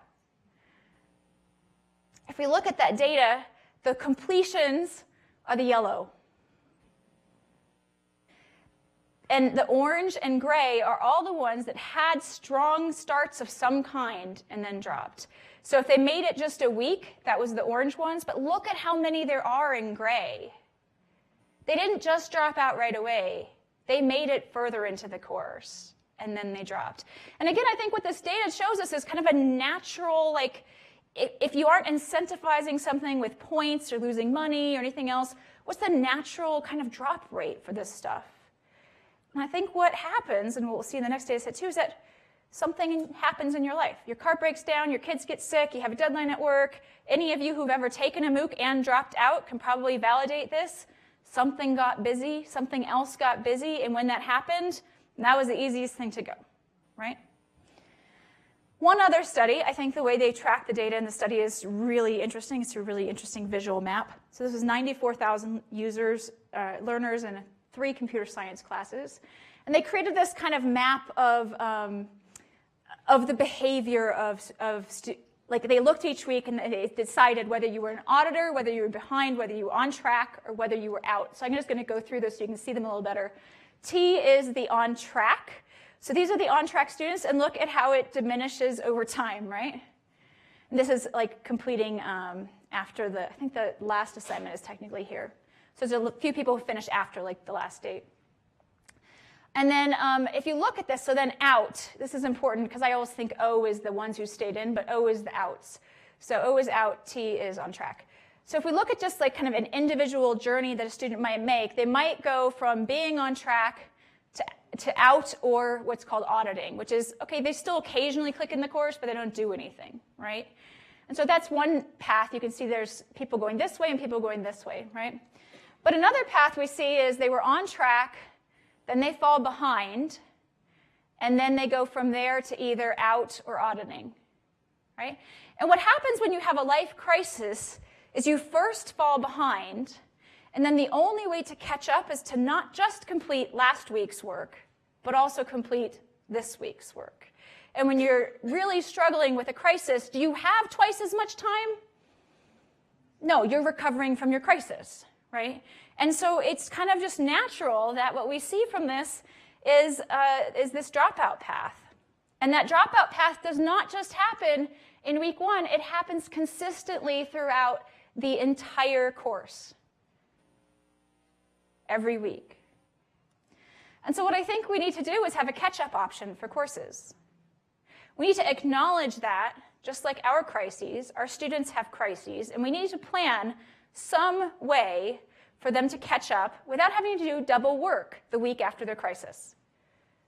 If we look at that data, the completions are the yellow. And the orange and gray are all the ones that had strong starts of some kind and then dropped. So if they made it just a week, that was the orange ones, but look at how many there are in gray. They didn't just drop out right away. They made it further into the course, and then they dropped. And again, I think what this data shows us is kind of a natural, like, if you aren't incentivizing something with points or losing money or anything else, what's the natural kind of drop rate for this stuff? And I think what happens, and what we'll see in the next data set too, is that something happens in your life. Your car breaks down, your kids get sick, you have a deadline at work. Any of you who've ever taken a MOOC and dropped out can probably validate this. Something got busy, something else got busy, and when that happened, that was the easiest thing to go, right? One other study, I think the way they track the data in the study is really interesting. It's a really interesting visual map. So this was 94,000 users, learners in 3 computer science classes. And they created this kind of map of the behavior like they looked each week and they decided whether you were an auditor, whether you were behind, whether you were on track, or whether you were out. So I'm just going to go through this so you can see them a little better. T is the on track. So these are the on-track students, and look at how it diminishes over time, right? And this is like completing after I think the last assignment is technically here. So there's a few people who finish after like the last date. And then if you look at this, so then out, this is important because I always think O is the ones who stayed in, but O is the outs. So O is out, T is on track. So if we look at just like kind of an individual journey that a student might make, they might go from being on track to out, or what's called auditing, which is, okay, they still occasionally click in the course, but they don't do anything, right? And so that's one path. You can see there's people going this way and people going this way, right? But another path we see is they were on track, then they fall behind, and then they go from there to either out or auditing, right? And what happens when you have a life crisis is you first fall behind, and then the only way to catch up is to not just complete last week's work, but also complete this week's work. And when you're really struggling with a crisis, do you have twice as much time? No, you're recovering from your crisis, right? And so it's kind of just natural that what we see from this is this dropout path. And that dropout path does not just happen in week 1, it happens consistently throughout the entire course. Every week. And so what I think we need to do is have a catch-up option for courses. We need to acknowledge that, just like our crises, our students have crises, and we need to plan some way for them to catch up without having to do double work the week after their crisis.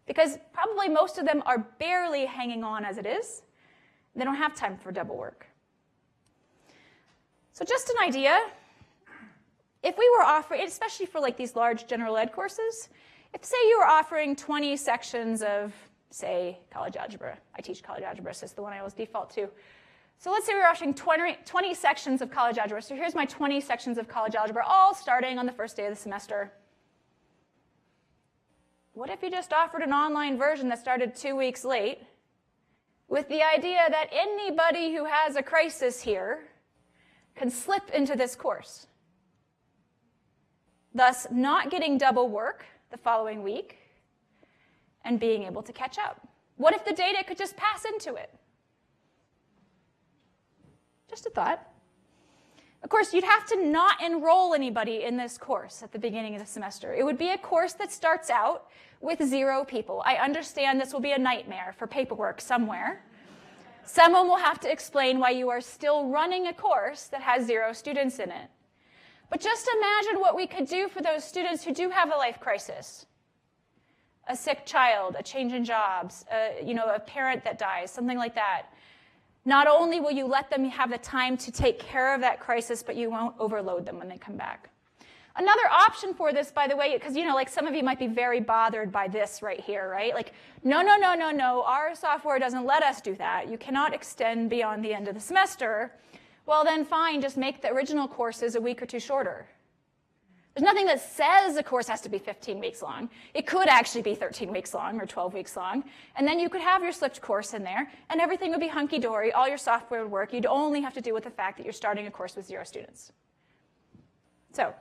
Because probably most of them are barely hanging on as it is. They don't have time for double work. So just an idea. If we were offering, especially for like these large general ed courses, if say you were offering 20 sections of, say, college algebra. I teach college algebra, so it's the one I always default to. So let's say we were offering 20 sections of college algebra. So here's my 20 sections of college algebra, all starting on the first day of the semester. What if you just offered an online version that started 2 weeks late with the idea that anybody who has a crisis here can slip into this course? Thus, not getting double work the following week and being able to catch up. What if the data could just pass into it? Just a thought. Of course, you'd have to not enroll anybody in this course at the beginning of the semester. It would be a course that starts out with 0 people. I understand this will be a nightmare for paperwork somewhere. Someone will have to explain why you are still running a course that has 0 students in it. But just imagine what we could do for those students who do have a life crisis. A sick child, a change in jobs, a parent that dies, something like that. Not only will you let them have the time to take care of that crisis, but you won't overload them when they come back. Another option for this, by the way, because like some of you might be very bothered by this right here, right? Like, no, our software doesn't let us do that. You cannot extend beyond the end of the semester. Well, then fine, just make the original courses a week or 2 shorter. There's nothing that says a course has to be 15 weeks long. It could actually be 13 weeks long or 12 weeks long. And then you could have your slipped course in there, and everything would be hunky-dory. All your software would work. You'd only have to deal with the fact that you're starting a course with 0 students. So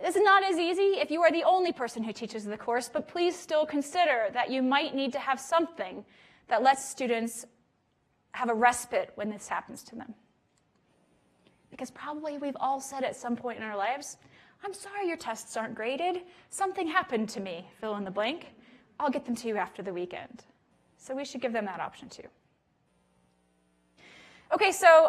this is not as easy if you are the only person who teaches the course, but please still consider that you might need to have something that lets students have a respite when this happens to them. Because probably we've all said at some point in our lives, I'm sorry your tests aren't graded. Something happened to me, fill in the blank. I'll get them to you after the weekend. So we should give them that option too. Okay, so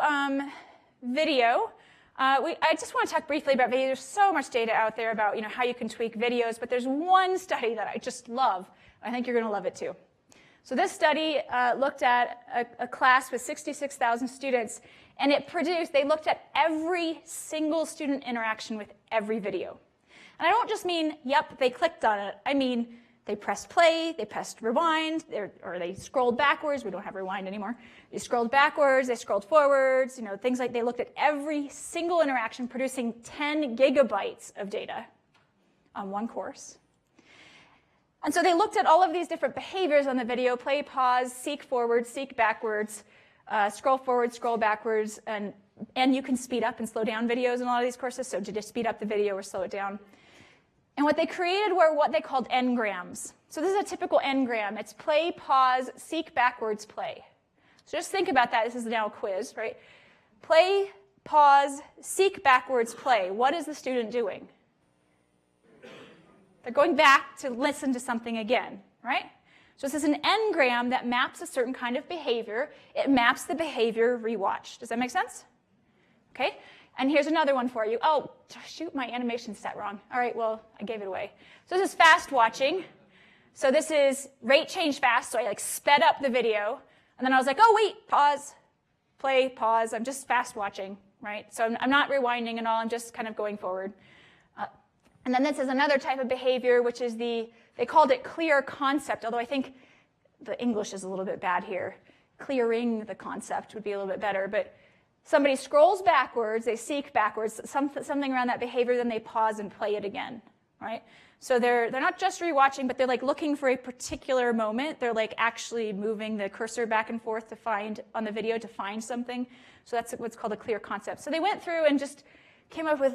video. I just want to talk briefly about video. There's so much data out there about how you can tweak videos, but there's one study that I just love. I think you're going to love it too. So this study looked at a class with 66,000 students, and they looked at every single student interaction with every video. And I don't just mean, yep, they clicked on it. I mean, they pressed play, they pressed rewind, or they scrolled backwards. We don't have rewind anymore. They scrolled backwards, they scrolled forwards, things like they looked at every single interaction, producing 10 gigabytes of data on one course. And so they looked at all of these different behaviors on the video: play, pause, seek forward, seek backwards, scroll forward, scroll backwards, and you can speed up and slow down videos in a lot of these courses, so to just speed up the video or slow it down. And what they created were what they called n-grams. So this is a typical n-gram. It's play, pause, seek backwards, play. So just think about that. This is now a quiz, right? Play, pause, seek backwards, play. What is the student doing? They're going back to listen to something again, right? So this is an n-gram that maps a certain kind of behavior. It maps the behavior rewatch. Does that make sense? Okay. And here's another one for you. Oh, shoot, my animation's set wrong. All right, well, I gave it away. So this is fast watching. So this is rate change fast. So I sped up the video. And then I was like, oh, wait, pause, play, pause. I'm just fast watching, right? So I'm not rewinding at all. I'm just kind of going forward. And then this is another type of behavior, which is they called it clear concept, although I think the English is a little bit bad here. Clearing the concept would be a little bit better. But somebody scrolls backwards, they seek backwards, something around that behavior, then they pause and play it again, right? So they're not just rewatching, but they're looking for a particular moment. They're actually moving the cursor back and forth to find, on the video, to find something. So that's what's called a clear concept. So they went through and just came up with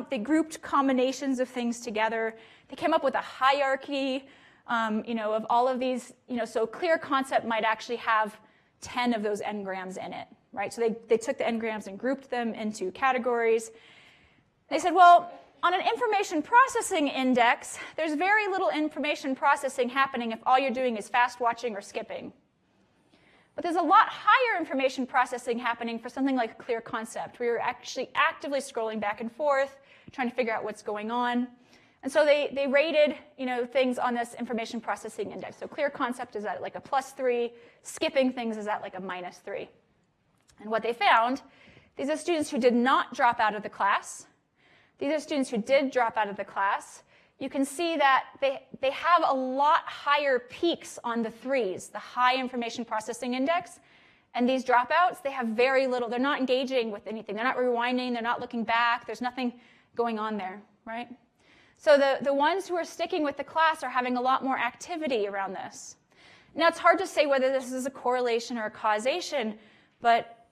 they grouped combinations of things together. They came up with a hierarchy, of all of these, so clear concept might actually have 10 of those n-grams in it, right? So they took the n-grams and grouped them into categories. They said, well, on an information processing index, there's very little information processing happening if all you're doing is fast watching or skipping. But there's a lot higher information processing happening for something like a clear concept, where you're actually actively scrolling back and forth, trying to figure out what's going on. And so they rated, things on this information processing index. So clear concept is at a +3, skipping things is at a -3. And what they found, these are students who did not drop out of the class. These are students who did drop out of the class. You can see that they have a lot higher peaks on the 3s, the high information processing index. And these dropouts, they have very little. They're not engaging with anything. They're not rewinding. They're not looking back. There's nothing going on there, right? So the ones who are sticking with the class are having a lot more activity around this. Now, it's hard to say whether this is a correlation or a causation, but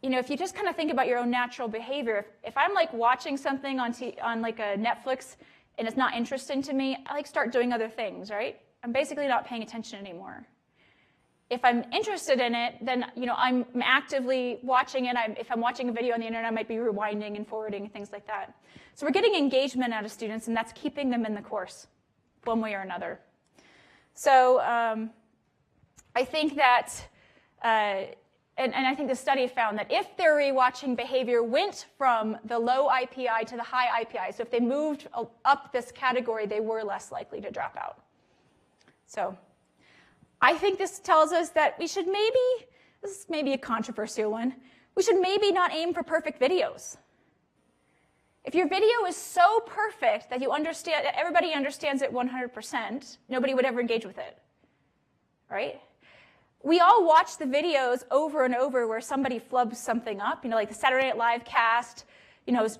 if you just kind of think about your own natural behavior, if I'm watching something on a Netflix and it's not interesting to me, I start doing other things, right? I'm basically not paying attention anymore. If I'm interested in it, then I'm actively watching it. If I'm watching a video on the internet, I might be rewinding and forwarding and things like that. So we're getting engagement out of students, and that's keeping them in the course one way or another. So I think that, and I think the study found that if their rewatching behavior went from the low IPI to the high IPI, so if they moved up this category, they were less likely to drop out. So I think this tells us that we should maybe, this is maybe a controversial one, we should maybe not aim for perfect videos. If your video is so perfect that everybody understands it 100%, nobody would ever engage with it, right? We all watch the videos over and over where somebody flubs something up, like the Saturday Night Live cast,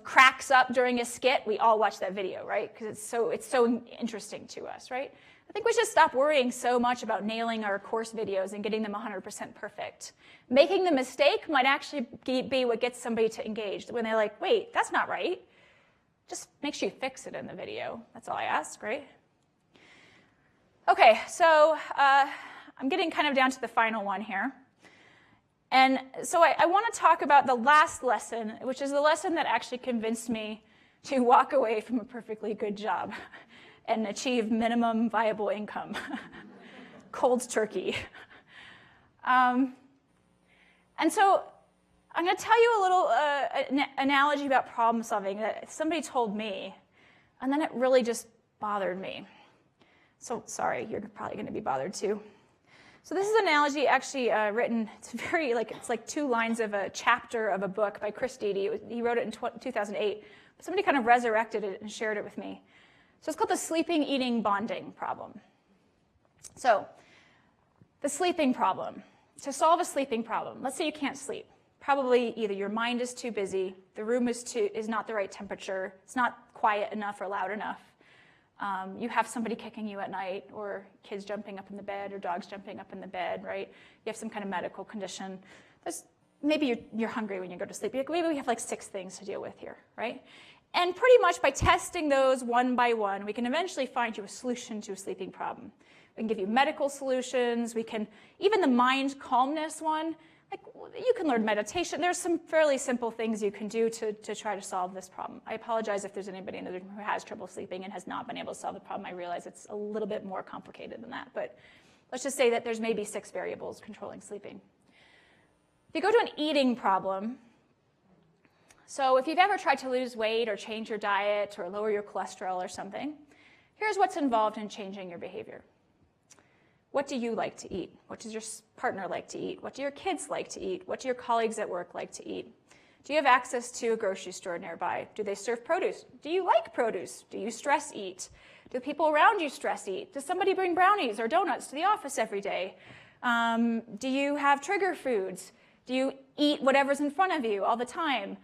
cracks up during a skit. We all watch that video, right? Because it's so interesting to us, right? I think we should stop worrying so much about nailing our course videos and getting them 100% perfect. Making the mistake might actually be what gets somebody to engage. When they're like, wait, that's not right. Just make sure you fix it in the video. That's all I ask, right? Okay, so I'm getting kind of down to the final one here. And so I want to talk about the last lesson, which is the lesson that actually convinced me to walk away from a perfectly good job and achieve minimum viable income. Cold turkey. And so I'm going to tell you a little analogy about problem solving that somebody told me, and then it really just bothered me. So sorry, you're probably going to be bothered too. So this is an analogy actually written, it's like 2 lines of a chapter of a book by Chris Dede. He wrote it in 2008. But somebody kind of resurrected it and shared it with me. So it's called the sleeping, eating, bonding problem. So the sleeping problem. To solve a sleeping problem, let's say you can't sleep. Probably either your mind is too busy, the room is not the right temperature, it's not quiet enough or loud enough. You have somebody kicking you at night, or kids jumping up in the bed, or dogs jumping up in the bed, right? You have some kind of medical condition. Maybe you're hungry when you go to sleep. Maybe we have like 6 things to deal with here, right? And pretty much by testing those one by one, we can eventually find you a solution to a sleeping problem. We can give you medical solutions. We can, even the mind calmness one, like you can learn meditation. There's some fairly simple things you can do to try to solve this problem. I apologize if there's anybody in the room who has trouble sleeping and has not been able to solve the problem. I realize it's a little bit more complicated than that, but let's just say that there's maybe 6 variables controlling sleeping. If you go to an eating problem, so if you've ever tried to lose weight or change your diet or lower your cholesterol or something, here's what's involved in changing your behavior. What do you like to eat? What does your partner like to eat? What do your kids like to eat? What do your colleagues at work like to eat? Do you have access to a grocery store nearby? Do they serve produce? Do you like produce? Do you stress eat? Do people around you stress eat? Does somebody bring brownies or donuts to the office every day? Do you have trigger foods? Do you eat whatever's in front of you all the time?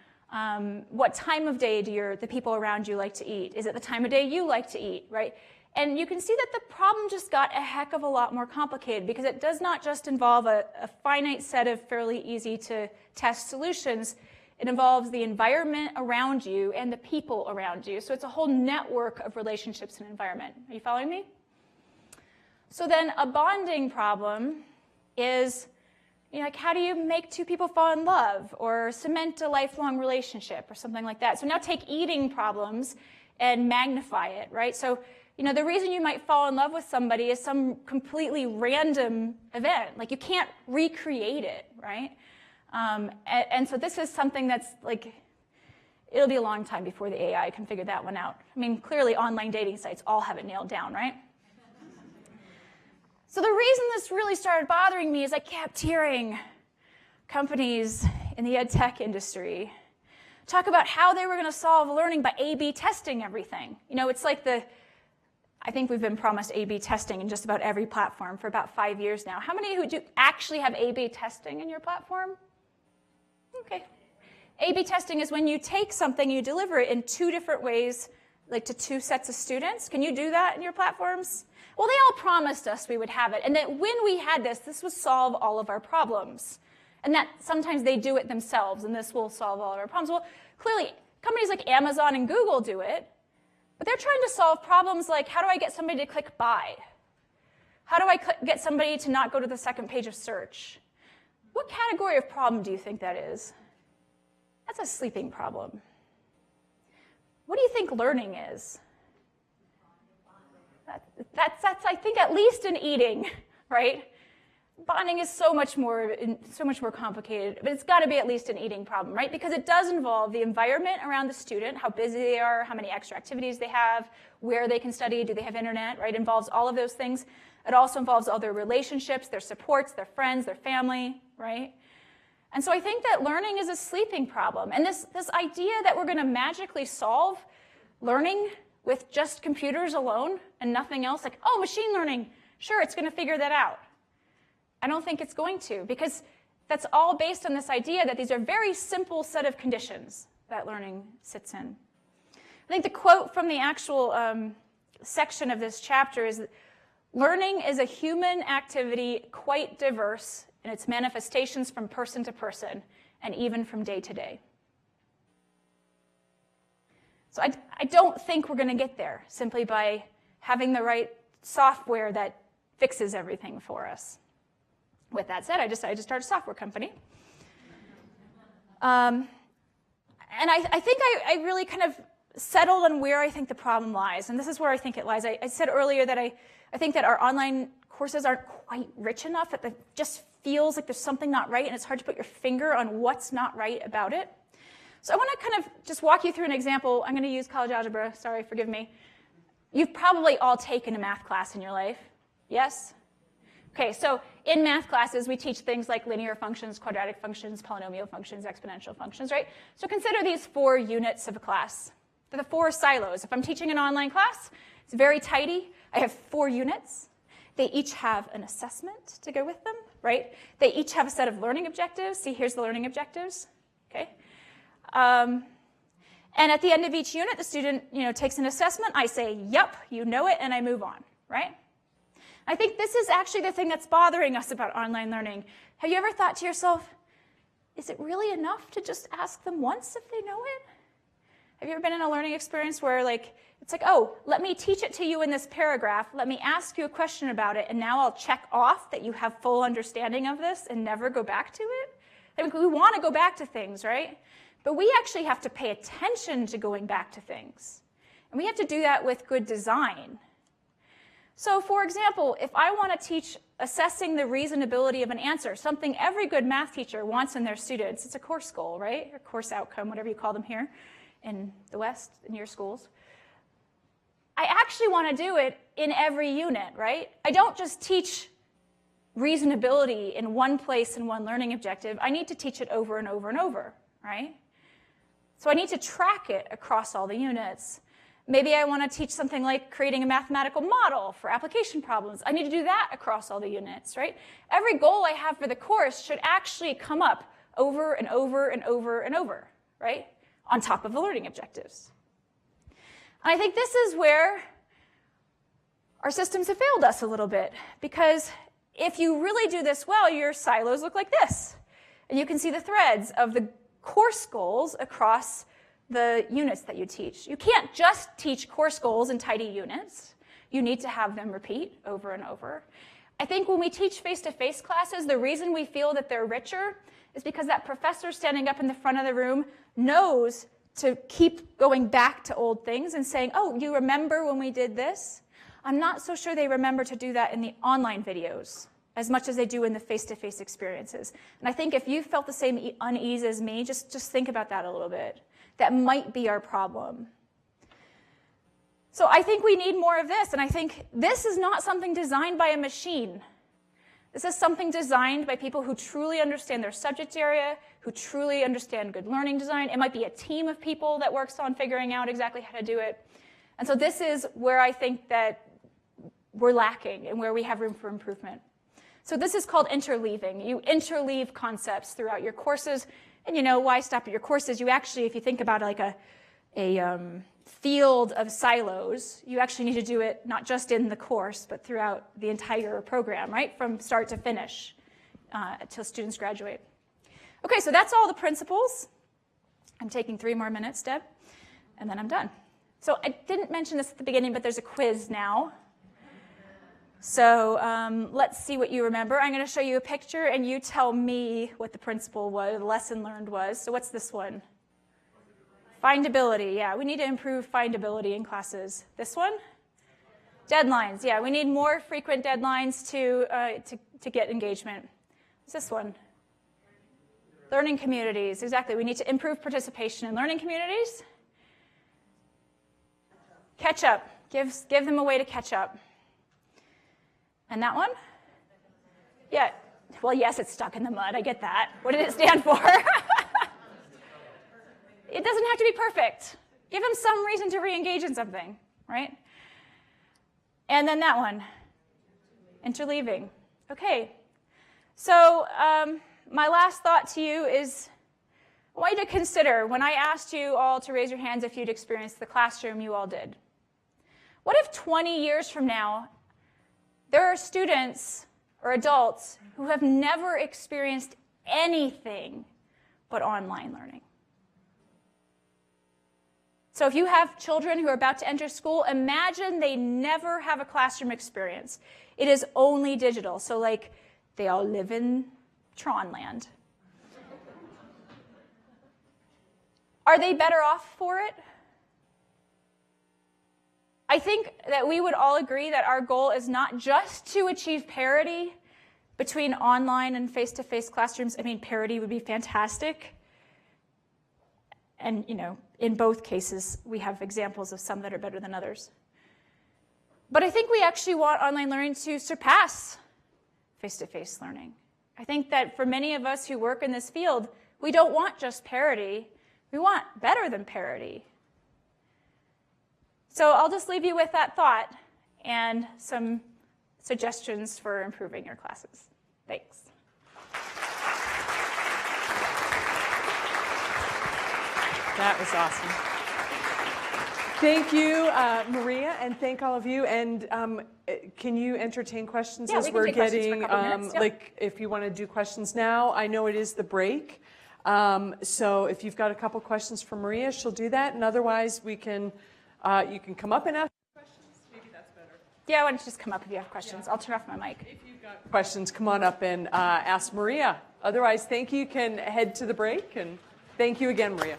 What time of day do the people around you like to eat? Is it the time of day you like to eat, right? And you can see that the problem just got a heck of a lot more complicated because it does not just involve a finite set of fairly easy to test solutions. It involves the environment around you and the people around you. So it's a whole network of relationships and environment. Are you following me? So then a bonding problem is, like how do you make 2 people fall in love or cement a lifelong relationship or something like that? So now take eating problems and magnify it, right? So the reason you might fall in love with somebody is some completely random event. Like you can't recreate it, right? And so this is something that's like, it'll be a long time before the AI can figure that one out. I mean, clearly online dating sites all have it nailed down, right? So the reason this really started bothering me is I kept hearing companies in the ed tech industry talk about how they were going to solve learning by A/B testing everything. It's like I think we've been promised A/B testing in just about every platform for about 5 years now. How many who do actually have A/B testing in your platform? Okay. A/B testing is when you take something, you deliver it in 2 different ways, like to 2 sets of students. Can you do that in your platforms? Well, they all promised us we would have it, and that when we had this would solve all of our problems. And that sometimes they do it themselves, and this will solve all of our problems. Well, clearly, companies like Amazon and Google do it, but they're trying to solve problems like, how do I get somebody to click buy? How do I get somebody to not go to the second page of search? What category of problem do you think that is? That's a sleeping problem. What do you think learning is? That's I think, at least in eating, right? Bonding is so much more complicated, but it's got to be at least an eating problem, right? Because it does involve the environment around the student, how busy they are, how many extra activities they have, where they can study, do they have internet, right? It involves all of those things. It also involves all their relationships, their supports, their friends, their family, right? And so I think that learning is a sleeping problem. And this idea that we're going to magically solve learning with just computers alone and nothing else, like, oh, machine learning, sure, it's going to figure that out. I don't think it's going to, because that's all based on this idea that these are very simple set of conditions that learning sits in. I think the quote from the actual section of this chapter is, learning is a human activity quite diverse in its manifestations from person to person and even from day to day. So I don't think we're going to get there simply by having the right software that fixes everything for us. With that said, I decided to start a software company. And I think I really kind of settled on where I think the problem lies. And this is where I think it lies. I said earlier that I think that our online courses aren't quite rich enough, that it just feels like there's something not right, and it's hard to put your finger on what's not right about it. So I want to kind of just walk you through an example. I'm going to use college algebra. Sorry, forgive me. You've probably all taken a math class in your life. Yes? Okay, so in math classes, we teach things like linear functions, quadratic functions, polynomial functions, exponential functions, right? So consider these 4 units of a class. They're the 4 silos. If I'm teaching an online class, it's very tidy. I have 4 units. They each have an assessment to go with them, right? They each have a set of learning objectives. See, here's the learning objectives, okay? And at the end of each unit, the student, takes an assessment. I say, yep, you know it, and I move on, right? I think this is actually the thing that's bothering us about online learning. Have you ever thought to yourself, is it really enough to just ask them once if they know it? Have you ever been in a learning experience where it's like, oh, let me teach it to you in this paragraph, let me ask you a question about it, and now I'll check off that you have full understanding of this and never go back to it? I mean, we want to go back to things, right? But we actually have to pay attention to going back to things. And we have to do that with good design. So for example, if I want to teach assessing the reasonability of an answer, something every good math teacher wants in their students, it's a course goal, right? Or course outcome, whatever you call them here in the West, in your schools. I actually want to do it in every unit, right? I don't just teach reasonability in one place and one learning objective. I need to teach it over and over and over, right? So I need to track it across all the units. Maybe I want to teach something like creating a mathematical model for application problems. I need to do that across all the units, right? Every goal I have for the course should actually come up over and over and over and over, right? On top of the learning objectives. And I think this is where our systems have failed us a little bit, because if you really do this well, your silos look like this. And you can see the threads of the course goals across the units that you teach. You can't just teach course goals in tidy units. You need to have them repeat over and over. I think when we teach face-to-face classes, the reason we feel that they're richer is because that professor standing up in the front of the room knows to keep going back to old things and saying, oh, you remember when we did this? I'm not so sure they remember to do that in the online videos as much as they do in the face-to-face experiences. And I think if you felt the same unease as me, just think about that a little bit. That might be our problem. So I think we need more of this, and I think this is not something designed by a machine. This is something designed by people who truly understand their subject area, who truly understand good learning design. It might be a team of people that works on figuring out exactly how to do it. And so this is where I think that we're lacking and where we have room for improvement. So this is called interleaving. You interleave concepts throughout your courses. And why stop at your courses? You actually, if you think about like a field of silos, you actually need to do it not just in the course, but throughout the entire program, right? From start to finish, until students graduate. Okay, so that's all the principles. I'm taking 3 more minutes, Deb, and then I'm done. So I didn't mention this at the beginning, but there's a quiz now. So let's see what you remember. I'm going to show you a picture, and you tell me what the principle was, the lesson learned was. So what's this one? Findability. Yeah, we need to improve findability in classes. This one? Deadlines. Yeah, we need more frequent deadlines to get engagement. What's this one? Learning communities. Exactly. We need to improve participation in learning communities. Catch up. Give them a way to catch up. And that one? Yeah. Well, yes, it's stuck in the mud. I get that. What did it stand for? It doesn't have to be perfect. Give them some reason to re-engage in something, right? And then that one, interleaving. Okay. So my last thought to you is, I want you to consider, when I asked you all to raise your hands if you'd experienced the classroom, you all did. What if 20 years from now, there are students or adults who have never experienced anything but online learning? So if you have children who are about to enter school, imagine they never have a classroom experience. It is only digital. So like they all live in Tron land. Are they better off for it? I think that we would all agree that our goal is not just to achieve parity between online and face-to-face classrooms. I mean, parity would be fantastic. And, in both cases, we have examples of some that are better than others. But I think we actually want online learning to surpass face-to-face learning. I think that for many of us who work in this field, we don't want just parity. We want better than parity. So I'll just leave you with that thought and some suggestions for improving your classes. Thanks. That was awesome. Thank you, Maria, and thank all of you. And can you entertain questions as we're getting, like if you want to do questions now? I know it is the break. So if you've got a couple questions for Maria, she'll do that. And otherwise, you can come up and ask questions. Maybe that's better. Yeah, why don't you just come up if you have questions. Yeah. I'll turn off my mic. If you've got questions, come on up and ask Maria. Otherwise, thank you. You can head to the break. And thank you again, Maria.